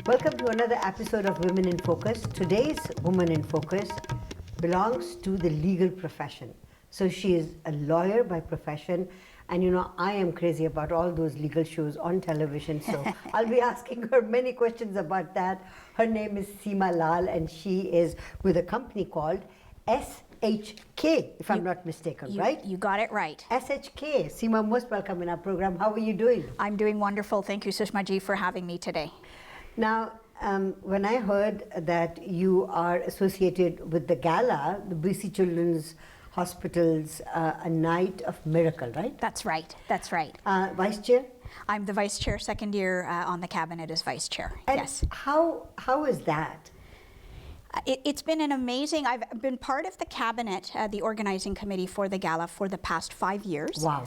Welcome to another episode of Women in Focus. Today's Woman in Focus belongs to the legal profession. So she is a lawyer by profession, and you know, I am crazy about all those legal shows on television, so I'll be asking her many questions about that. Her name is Seema Lal, and she is with a company called SHK, if I'm not mistaken, right? You got it right. SHK. Seema, most welcome in our program. How are you doing? I'm doing wonderful. Thank you, Sushma ji, for having me today. Now, when I heard that you are associated with the gala, the BC Children's Hospital's A Night of Miracle, right? That's right. That's right. Vice Chair? I'm the Vice Chair, second year on the Cabinet as Vice Chair. And yes. How is that? It's been an amazing, I've been part of the Cabinet, the organizing committee for the gala for the past 5 years. Wow.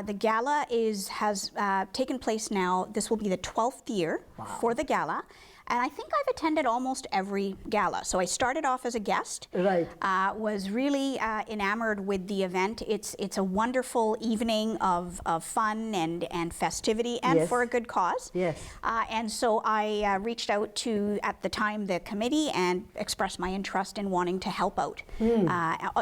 The gala has taken place now. This will be the 12th year for the gala. And I think I've attended almost every gala. So I started off as a guest. Right. Was really enamored with the event. It's a wonderful evening of fun and festivity, and Yes. for a good cause. Yes. And so I reached out to, at the time, the committee and expressed my interest in wanting to help out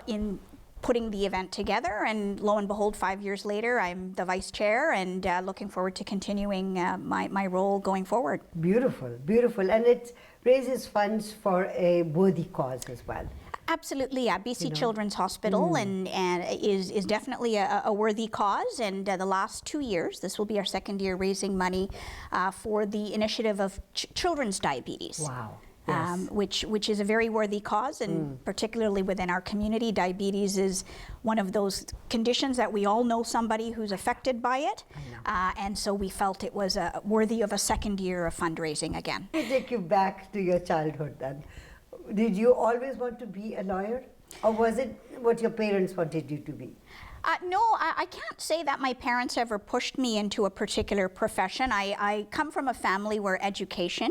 in putting the event together, and lo and behold, 5 years later, I'm the vice chair, and looking forward to continuing my role going forward. Beautiful, beautiful. And it raises funds for a worthy cause as well. Absolutely, yeah. BC Children's Hospital and is definitely a worthy cause. And the last 2 years, this will be our second year raising money for the initiative of children's diabetes. Wow. Yes. Which is a very worthy cause, and particularly within our community, diabetes is one of those conditions that we all know somebody who's affected by it, and so we felt it was worthy of a second year of fundraising again. Let me take you back to your childhood then. Did you always want to be a lawyer, or was it what your parents wanted you to be? No, I can't say that my parents ever pushed me into a particular profession. I come from a family where education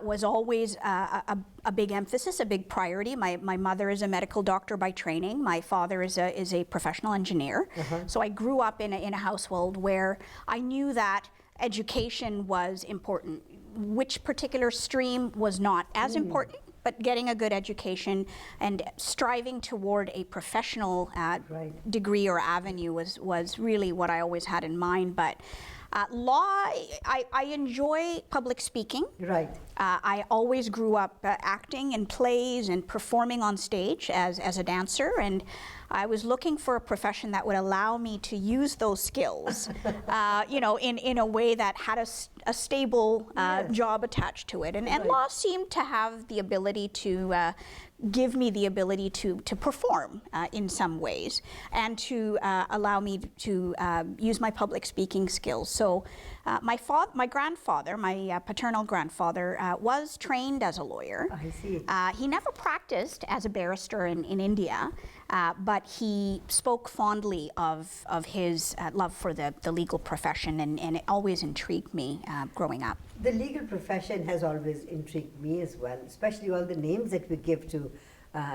was always a big emphasis, a big priority. My mother is a medical doctor by training. My father is a professional engineer. So I grew up in a household where I knew that education was important. Which particular stream was not as important, but getting a good education and striving toward a professional degree or avenue was really what I always had in mind. But law, I enjoy public speaking. Right. I always grew up acting in plays and performing on stage as a dancer, and I was looking for a profession that would allow me to use those skills, in a way that had a stable job attached to it. And law seemed to have the ability to give me the ability to perform in some ways, and to allow me to use my public speaking skills. So my grandfather, my paternal grandfather, was trained as a lawyer. I see. He never practiced as a barrister in India, but he spoke fondly of his love for the legal profession, and it always intrigued me growing up. The legal profession has always intrigued me as well, especially all the names that we give to,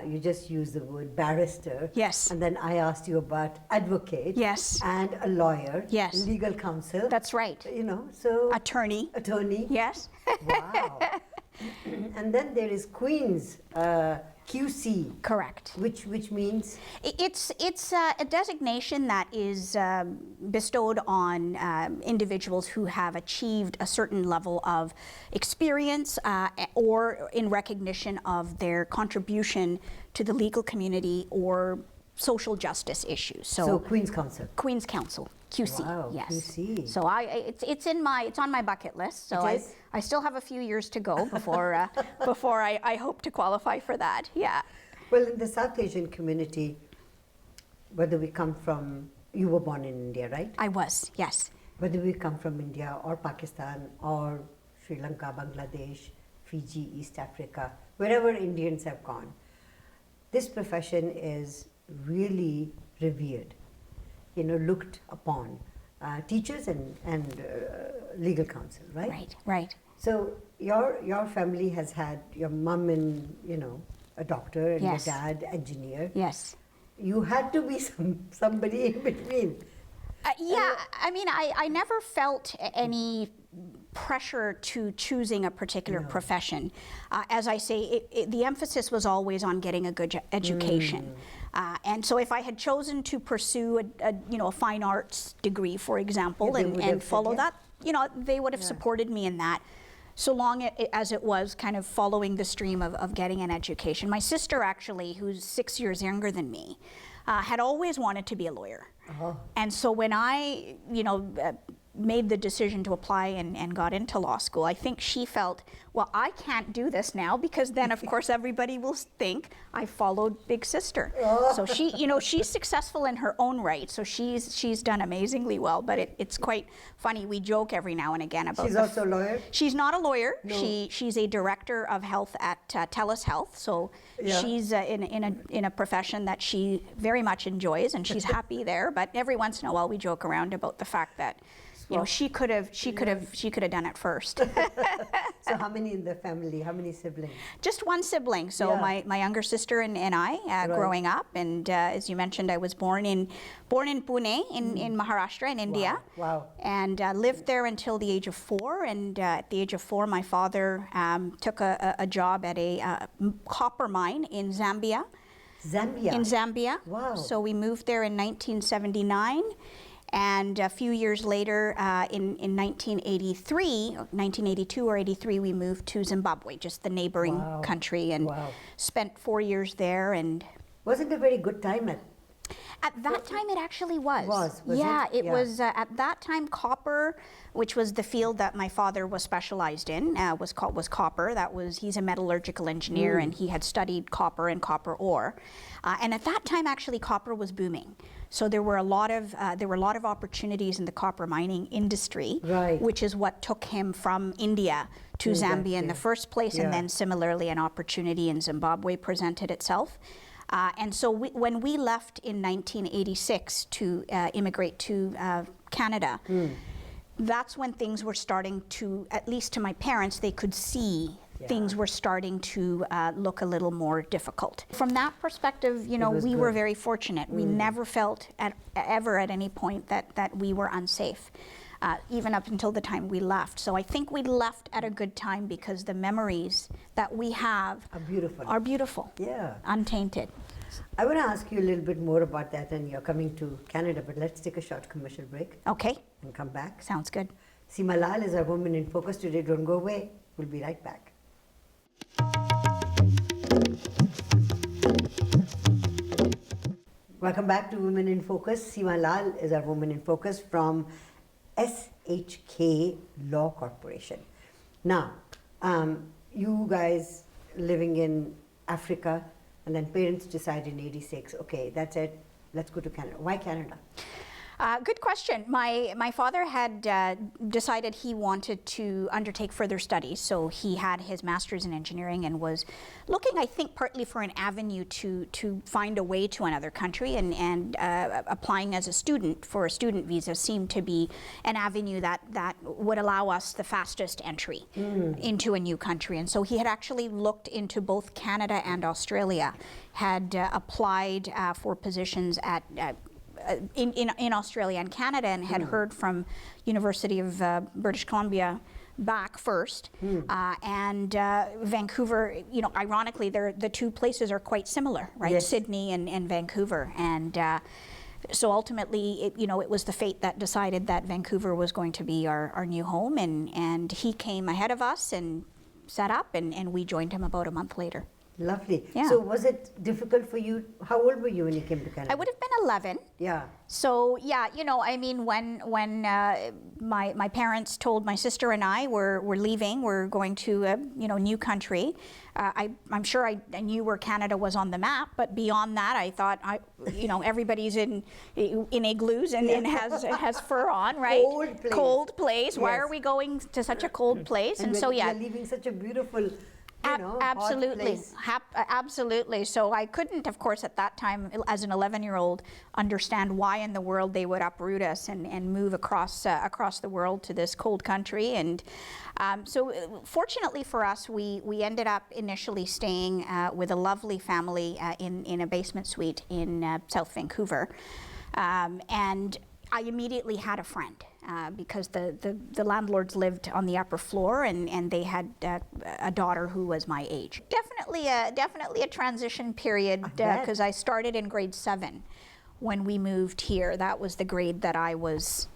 you just used the word barrister. Yes. And then I asked you about advocate. Yes. And a lawyer. Yes. Legal counsel. That's right. So. Attorney. Yes. Wow. And then there is Queen's QC. Correct. Which means? It's a designation that is bestowed on individuals who have achieved a certain level of experience or in recognition of their contribution to the legal community or social justice issues. So Queen's Counsel. Queen's Counsel, QC. Wow, yes. QC. So it's on my bucket list. So I still have a few years to go before I hope to qualify for that. Yeah. Well, in the South Asian community, whether we come from, you were born in India, right? I was, yes. Whether we come from India or Pakistan or Sri Lanka, Bangladesh, Fiji, East Africa, wherever Indians have gone, this profession is really revered, looked upon. Teachers and legal counsel, right? Right. So your family has had your mom and a doctor, and Yes. your dad engineer. Yes. You had to be somebody in between. Yeah, I mean, I never felt any pressure to choosing a particular profession. As I say, the emphasis was always on getting a good education. And so if I had chosen to pursue a fine arts degree, for example, and follow that, they would have supported me in that, so long as it was kind of following the stream of getting an education. My sister, actually, who's 6 years younger than me, had always wanted to be a lawyer. And so when I, made the decision to apply and got into law school, I think she felt, well, I can't do this now, because then of course everybody will think I followed Big Sister. So she, she's successful in her own right, so she's done amazingly well, but it's quite funny. We joke every now and again about She's also a lawyer? She's not a lawyer. No. She's a director of health at TELUS Health, so she's in a profession that she very much enjoys, and she's happy there, but every once in a while we joke around about the fact that she could have done it first. So how many in the family? How many siblings? Just one sibling. So my younger sister and I growing up, and as you mentioned, I was born in Pune in Maharashtra in India. Wow. And lived there until the age of 4. And at the age of 4, my father took a job at a copper mine in Zambia. Zambia? In Zambia. Wow. So we moved there in 1979. And a few years later, in 1982 or 83, we moved to Zimbabwe, just the neighboring country, and spent 4 years there. And was it a very good time at that time? It actually was. Was it was at that time copper, which was the field that my father was specialized in, was copper. He's a metallurgical engineer, and he had studied copper and copper ore. And at that time, actually, copper was booming. So there were a lot of opportunities in the copper mining industry, which is what took him from India to Zambia in the first place, and then similarly an opportunity in Zimbabwe presented itself. And so when we left in 1986 to immigrate to Canada, that's when things were starting to, at least to my parents, they could see things were starting to look a little more difficult. From that perspective, we were very fortunate. We never felt ever at any point that we were unsafe, even up until the time we left. So I think we left at a good time, because the memories that we have are beautiful. Untainted. I want to ask you a little bit more about that, and you're coming to Canada, but let's take a short commercial break. Okay. And come back. Sounds good. Seema Lal is our Woman in Focus today. Don't go away. We'll be right back. Welcome back to Women in Focus. Seema Lal is our Woman in Focus from SHK Law Corporation. Now, you guys living in Africa, and then parents decide in '86, okay, that's it, let's go to Canada. Why Canada? Good question. My father had decided he wanted to undertake further studies, so he had his master's in engineering and was looking, I think, partly for an avenue to find a way to another country, and applying as a student for a student visa seemed to be an avenue that would allow us the fastest entry into a new country. And so he had actually looked into both Canada and Australia, had applied for positions at in Australia and Canada, and had heard from University of British Columbia back first, and Vancouver. Ironically, the two places are quite similar, right? Yes. Sydney and Vancouver, and so ultimately, it was the fate that decided that Vancouver was going to be our new home, and he came ahead of us and set up, and we joined him about a month later. Lovely. Yeah. So was it difficult for you? How old were you when you came to Canada? I would have been 11. Yeah. So yeah, when my parents told my sister and I we're leaving, we're going to a new country. I'm sure I knew where Canada was on the map, but beyond that, I thought everybody's in igloos and has fur on, right? Cold place. Yes. Why are we going to such a cold place? And so yeah, leaving such a beautiful. Absolutely. Absolutely. So I couldn't, of course, at that time, as an 11-year-old, understand why in the world they would uproot us and move across the world to this cold country. And so fortunately for us, we ended up initially staying with a lovely family in a basement suite in South Vancouver. And I immediately had a friend because the landlords lived on the upper floor, and they had a daughter who was my age. Definitely a transition period because I started in grade 7 when we moved here. That was the grade that I was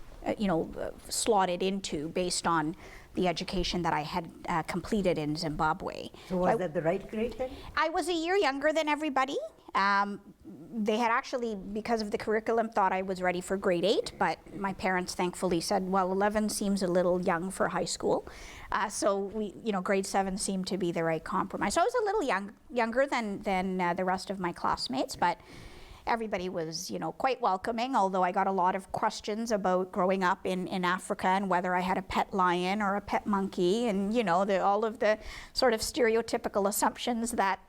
slotted into based on the education that I had completed in Zimbabwe. So was that the right grade then? I was a year younger than everybody. They had actually, because of the curriculum, thought I was ready for grade 8, but my parents thankfully said, well, 11 seems a little young for high school. So grade 7 seemed to be the right compromise. So I was a little younger than the rest of my classmates, but everybody was, quite welcoming, although I got a lot of questions about growing up in Africa and whether I had a pet lion or a pet monkey, and, all of the sort of stereotypical assumptions that,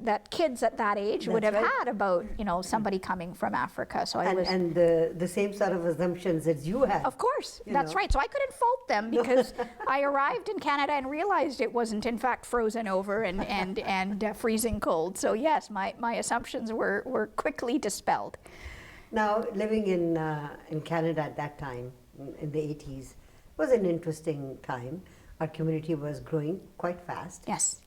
that kids at that age would have had about, somebody coming from Africa. So and the same sort of assumptions that you had. Of course, that's right. So I couldn't fault them because I arrived in Canada and realized it wasn't, in fact, frozen over and freezing cold. So yes, my assumptions were quickly dispelled. Now, living in Canada at that time, in the 80s, was an interesting time. Our community was growing quite fast. Yes.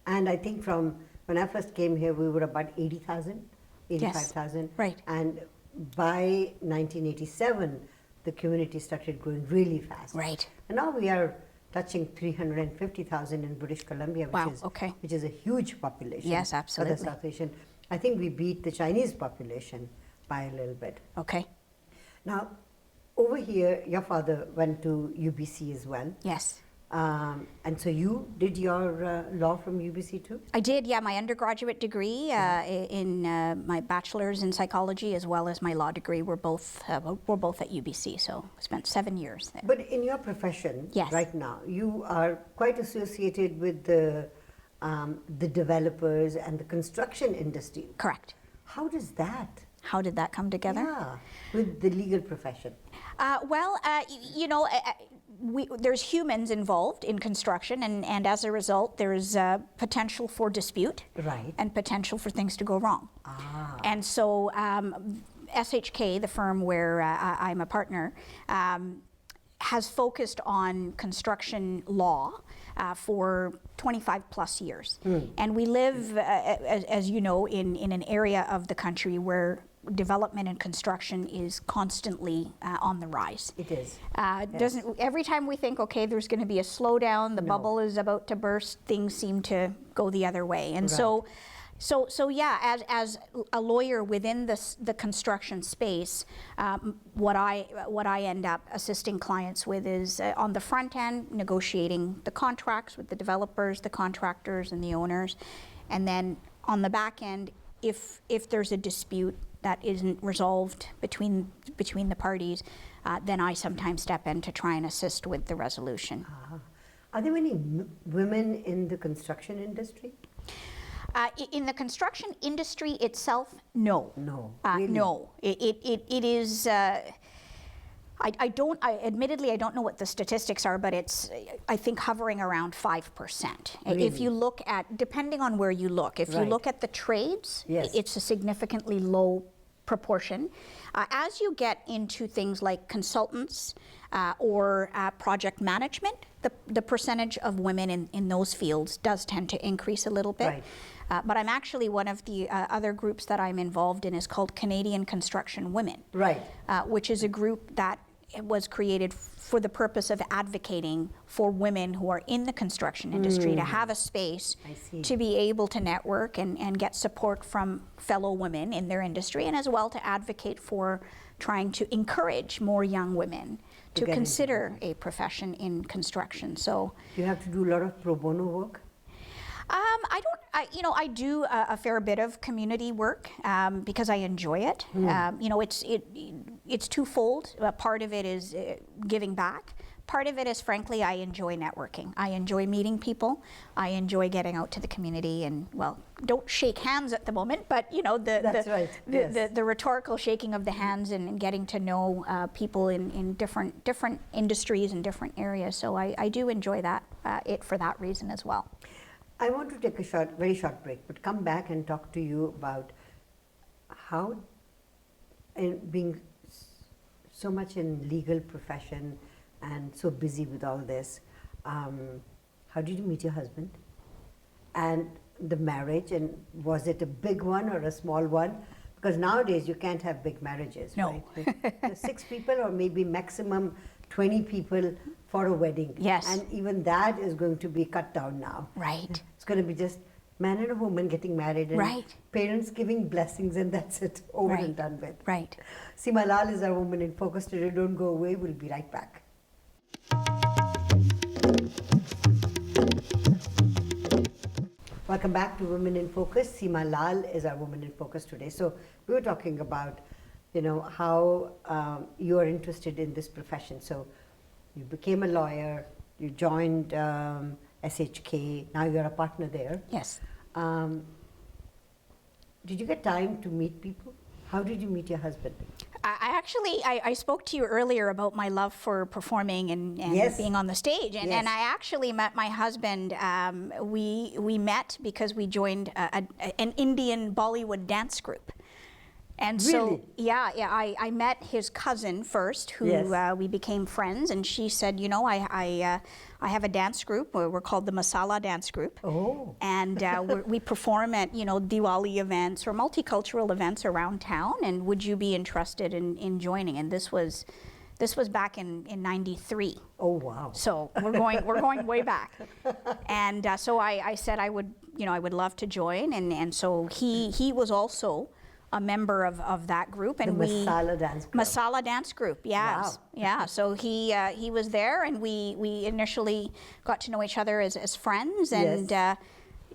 And I think from when I first came here, we were about 80,000, 85,000. Yes. Right. And by 1987, the community started growing really fast. Right. And now we are touching 350,000 in British Columbia, which is a huge population. Yes, absolutely. For the South Asian. I think we beat the Chinese population by a little bit. Okay. Now, over here, your father went to UBC as well. Yes. And so you did your law from UBC too? I did, yeah. My undergraduate degree in my bachelor's in psychology as well as my law degree were both at UBC. So I spent 7 years there. But in your profession, yes, right now, you are quite associated with the developers and the construction industry. Correct. How does that? How did that come together? Yeah, with the legal profession. There's humans involved in construction, and as a result, there's potential for dispute, right, and potential for things to go wrong. Ah. And so SHK, the firm where I'm a partner, has focused on construction law for 25 plus years. And we live, as you know, in an area of the country where development and construction is constantly on the rise. It is. Every time we think, okay, there's going to be a slowdown, the bubble is about to burst, things seem to go the other way. And right. So yeah, as a lawyer within the construction space, what I end up assisting clients with is on the front end, negotiating the contracts with the developers, the contractors, and the owners, and then on the back end, if there's a dispute that isn't resolved between the parties, then I sometimes step in to try and assist with the resolution. Are there many women in the construction industry? In the construction industry itself, no. No. Really? No. It is. Admittedly, I don't know what the statistics are, but it's, I think, hovering around 5%. Really? If you look at, depending on where you look, if you Right. look at the trades, yes, it's a significantly low proportion. As you get into things like consultants or project management, the percentage of women in those fields does tend to increase a little bit. Right. But I'm actually, one of the other groups that I'm involved in is called Canadian Construction Women. Right. Which is a group that was created for the purpose of advocating for women who are in the construction industry to have a space to be able to network and get support from fellow women in their industry, and as well to advocate for trying to encourage more young women to consider a profession in construction. So you have to do a lot of pro bono work? I do a fair bit of community work because I enjoy it. It's twofold. Part of it is giving back. Part of it is, frankly, I enjoy networking. I enjoy meeting people. I enjoy getting out to the community and, well, don't shake hands at the moment, but the rhetorical shaking of the hands and getting to know people in different industries and different areas. So I do enjoy that for that reason as well. I want to take a very short break, but come back and talk to you about how, being so much in legal profession and so busy with all this. How did you meet your husband? And the marriage, and was it a big one or a small one? Because nowadays you can't have big marriages, No. right? 6 people or maybe maximum 20 people for a wedding. Yes. And even that is going to be cut down now. Right. It's going to be just man and a woman getting married and Right. parents giving blessings, and that's it, over Right. and done with. Right. Seema Lal is our Woman in Focus today. Don't go away. We'll be right back. Welcome back to Women in Focus. Seema Lal is our Woman in Focus today. So we were talking about, how you are interested in this profession. So you became a lawyer, you joined SHK, now you're a partner there. Yes. Did you get time to meet people? How did you meet your husband? I spoke to you earlier about my love for performing and Yes. being on the stage, and, Yes. and I actually met my husband. We met because we joined an Indian Bollywood dance group. And so, Really? yeah, I met his cousin first, who Yes. we became friends, and she said, I have a dance group. We're called the Masala Dance Group. Oh. And we perform at, Diwali events or multicultural events around town, and would you be interested in joining? And this was back in '93. Oh, wow. So we're going way back. And so I said I would love to join, and so he was also a member of that group, and The Masala Dance Group. Masala Dance Group, yes. Wow. Yeah, so he was there, and we initially got to know each other as friends, and Yes.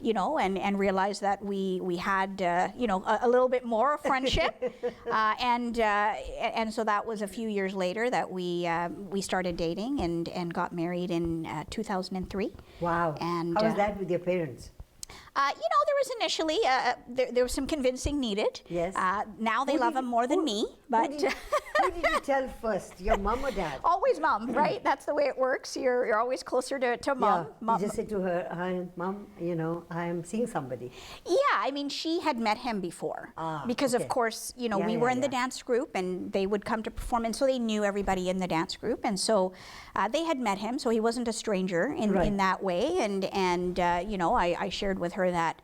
and realized that we had a little bit more friendship, and so that was a few years later that we started dating and got married in 2003. Wow. And how was that with your parents? there was initially there was some convincing needed. Yes. Now they Who love did- him more than me, but Who did you tell first, your mom or dad? always mom, right? That's the way it works. You're always closer to mom. Yeah, you just say to her, "Hi, Mom, I am seeing somebody." Yeah, I mean, she had met him before because, okay. of course, we Yeah, were in yeah. the dance group, and they would come to perform, and so they knew everybody in the dance group, and so they had met him, so he wasn't a stranger Right. in that way, and I shared with her that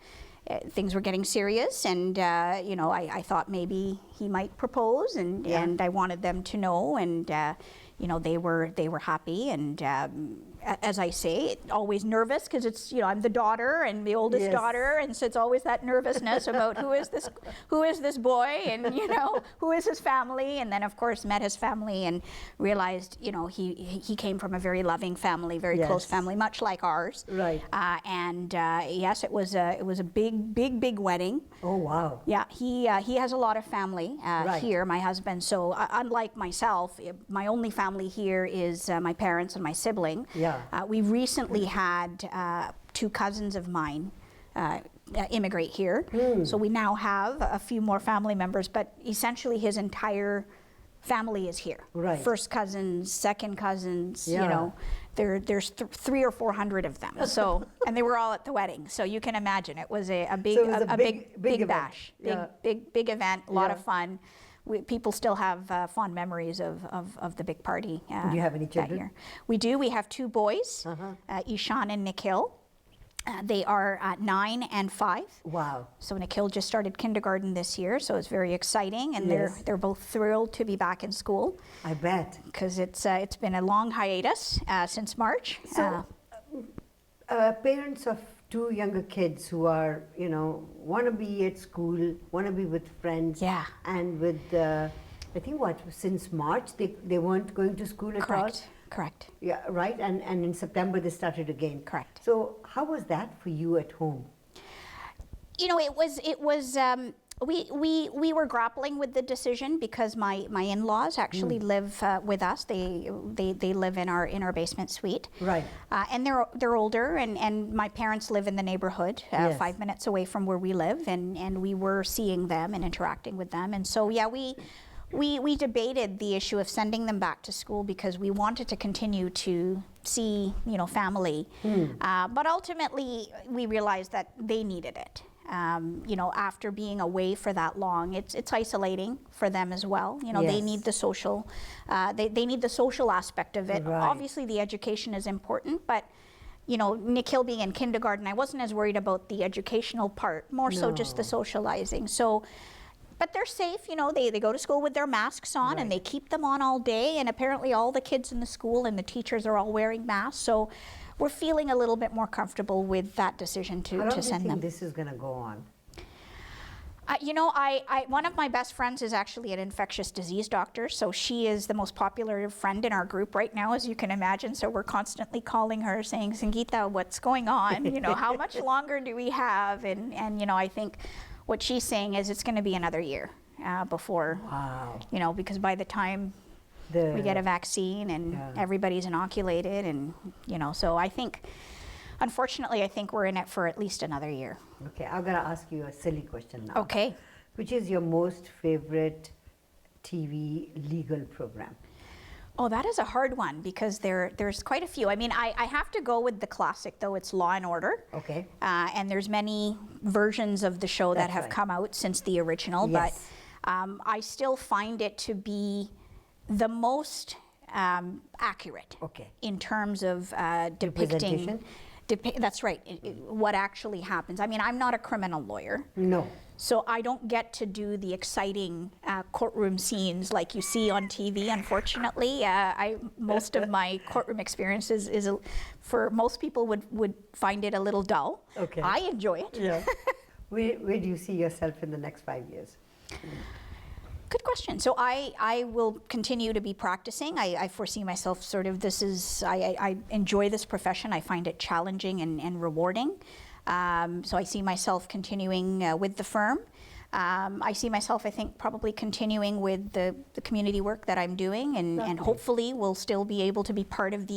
things were getting serious, and I thought maybe he might propose, and Yeah. and I wanted them to know, and they were happy, and as I say, always nervous because it's I'm the daughter and the oldest Yes. daughter, and so it's always that nervousness about who is this boy, and who is his family, and then of course met his family and realized he came from a very loving family, very close Yes. family, much like ours. Right. And yes, it was a big wedding. Oh, wow. Yeah, he has a lot of family Right. here, my husband. So unlike myself, my only family here is my parents and my sibling. Yeah. We recently had 2 cousins of mine immigrate here. So we now have a few more family members, but essentially his entire family is here. Right. First cousins, second cousins, Yeah. there's 300 or 400 of them. So, and they were all at the wedding. So you can imagine it was a big, So it was a big event. bash, Yeah. big event, a lot Yeah. of fun. People still have fond memories of the big party. Do you have any that children? year. We do. We have 2 boys, Ishan and Nikhil. They are 9 and 5. Wow. So Nikhil just started kindergarten this year, so it's very exciting, and Yes. they're both thrilled to be back in school I bet. because it's been a long hiatus since March. So, parents of 2 younger kids who are, want to be at school, want to be with friends. Yeah. And with, I think since March, they weren't going to school at all? Correct. Yeah, right. And in September, they started again. Correct. So how was that for you at home? It was. We were grappling with the decision because my in-laws actually live with us. They live in our basement suite. Right. And they're older, and my parents live in the neighborhood, Yes. 5 minutes away from where we live, and we were seeing them and interacting with them. And so yeah, we debated the issue of sending them back to school because we wanted to continue to see family. But ultimately we realized that they needed it. You know, after being away for that long, it's isolating for them as well. You know, they Yes. need the social, they need the social aspect of it. Right. Obviously, the education is important, but you know, Nikhil being in kindergarten, I wasn't as worried about the educational part, more so just the No. socializing. So, but they're safe, you know, they go to school with their masks on and Right. they keep them on all day, and apparently all the kids in the school and the teachers are all wearing masks. So we're feeling a little bit more comfortable with that decision How long to do you send think them. this is going to go on? You know, one of my best friends is actually an infectious disease doctor, so she is the most popular friend in our group right now, as you can imagine. So we're constantly calling her saying, Sangeeta, what's going on? You know, how much longer do we have? And you know, I think what she's saying is it's going to be another year before, Wow. you know, because by the time we get a vaccine and Yeah. everybody's inoculated, and, you know, so I think, unfortunately, I think we're in it for at least another year. Okay, I'm going to ask you a silly question now. Okay. Which is your most favorite TV legal program? Oh, that is a hard one because there's quite a few. I mean, I have to go with the classic, though. It's Law and Order. Okay. And there's many versions of the show that That's have right. come out since the original. Yes. But I still find it to be the most accurate Okay. in terms of depicting. Representation? That's right, what actually happens. I mean, I'm not a criminal lawyer. No. So I don't get to do the exciting courtroom scenes like you see on TV, unfortunately. Most of my courtroom experiences for most people would find it a little dull. Okay. I enjoy it. Yeah. Where do you see yourself in the next 5 years? Good question. So I will continue to be practicing. I foresee myself sort of, I enjoy this profession. I find it challenging and rewarding. So I see myself continuing with the firm. I see myself, I think, probably continuing with the community work that I'm doing, and hopefully we'll still be able to be part of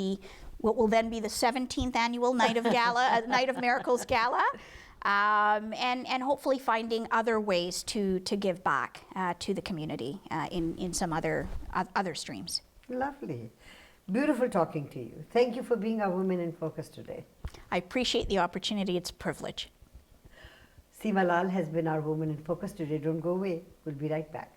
what will then be the 17th annual Night of Night of Miracles Gala. And hopefully finding other ways to give back to the community in some other streams. Lovely. Beautiful talking to you. Thank you for being our Women in Focus today. I appreciate the opportunity. It's a privilege. Seema Lal has been our Woman in Focus today. Don't go away. We'll be right back.